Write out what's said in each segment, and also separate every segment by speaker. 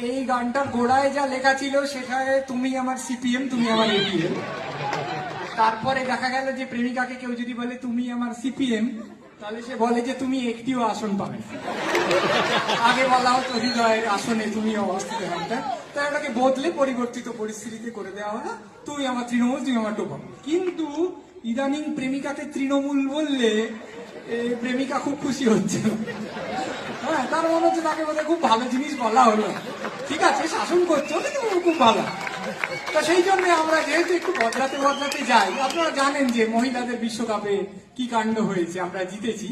Speaker 1: এই গানটার গোড়ায় যা লেখা ছিল সেখানে তুমি আমার সিপিএম, তুমি আমার এপিএম। তারপরে দেখা গেল যে প্রেমিকাকে কেউ যদি বলে তুমি আমার সিপিএম, তাহলে সে বলে যে তুমি একটিও আসন পাবে না। আগে বলা হতো হৃদয়ের আসনে তুমি অবস্থিত থাকতে, তাই ওটাকে বদলে পরিবর্তিত পরিস্থিতিতে করে দেওয়া হলো তুমি আমার তৃণমূল, তুমি আমার টোপা। কিন্তু ইদানিং প্রেমিকাকে তৃণমূল বললে প্রেমিকা খুব খুশি হচ্ছে। হ্যাঁ, তার মনে হচ্ছে তাকে বোধহয় খুব ভালো জিনিস বলা হলো। ঠিক আছে, শাসন করছো কিন্তু খুব ভালো। তা সেই জন্য আমরা যেহেতু একটু বদলাতে বদলাতে যাই, আপনারা জানেন যে মহিলাদের বিশ্বকাপে কি কাণ্ড হয়েছে, আমরা জিতেছি।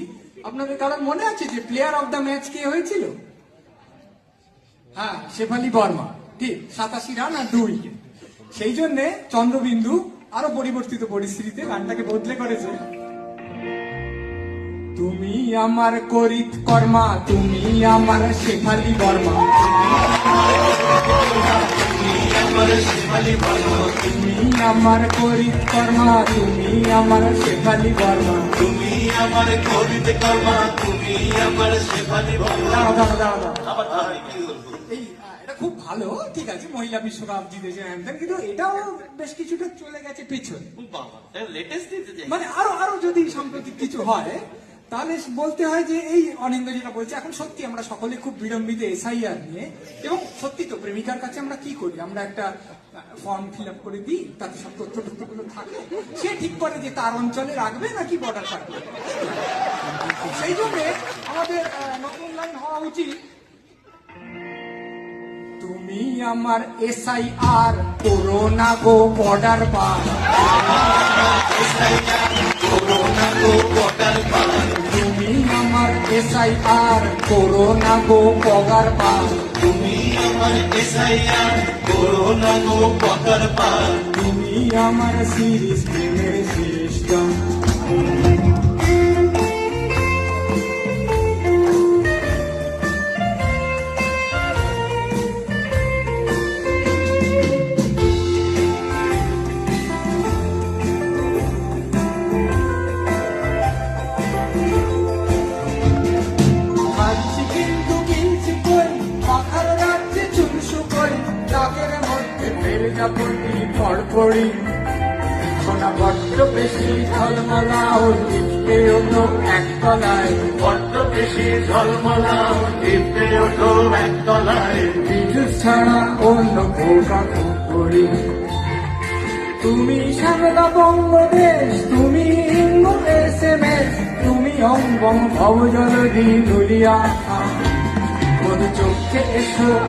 Speaker 1: আপনাদের কারণ মনে আছে যে প্লেয়ার অফ দ্য ম্যাচ কে হয়েছিল? হ্যাঁ, শেফালি বর্মা। ঠিক, 87 রান আর 2 উইকেট। সেই জন্য চন্দ্রবিন্দু আরো পরিবর্তিত পরিস্থিতিতে গানটাকে বদলে করেছে। তুমি আমার করিত কর্মা, তুমি আমার শেফালি বর্মা, তুমি আমার করিত কর্মা, তুমি আমার শেফালি বর্মা,
Speaker 2: তুমি আমার করিত কর্মা, তুমি আমার শেফালি বর্মা।
Speaker 1: দাঁড়া দাঁড়া দাঁড়া
Speaker 2: আবার কি বলবো?
Speaker 1: এই এটা খুব ভালো, ঠিক আছে, মহিলা বিশ্বকাপ জিতেছে হ্যান, কিন্তু এটাও বেশ কিছুটা চলে গেছে পেছনে।
Speaker 2: বাবা, লেটেস্ট দিতে চাই।
Speaker 1: মানে আরো যদি সাম্প্রতিক কিছু হয় তাহলে বলতে হয় যে এই অনিন্দ যেটা বলছে, এখন সত্যি আমরা সকলে খুব বিড়ম্বিত এসআইআর নিয়ে। এবং সত্যি তো প্রেমিকার কাছে আমরা কি করি, আমরা একটা ফর্ম ফিল আপ করে দিই, তাতে সব তথ্যগুলো থাকে, সে ঠিক করে যে তার অঞ্চলে রাখবে নাকি বর্ডার পার করবে। সেই জন্য আমাদের নতুন লাইন হওয়া উচিত, তুমি আমার এসআইআর করোনা গো বর্ডার পার, তুমি আমার এসআইআর করোনা গো পগার পার,
Speaker 2: তুমি আমার এসআইআর করোনা গো পকার পার,
Speaker 1: তুমি আমার সিরিজ প্রেমের সিরিজটা। খাচ্ছি কিন্তু কিনছি কই, পাখার রাজ্যে চুনসু কই, ডাকের মধ্যে ফেলে যাবো পড়পড়ি, সোনা বড্ড বেশি ঝলমলা ও লিখতে ওঠো একতলায়,
Speaker 2: বড্ড বেশি ঝলমলা টিপতে ওঠো একতলায়,
Speaker 1: বিদ্যুৎ ছাড়া অন্য পোকা করি। তুমি শ্যামলা বঙ্গদেশ, তুমি ইঙ্গ SMS, তুমি অঙ্গম ভবজলধি নুলিয়া, মধু চোখে এসো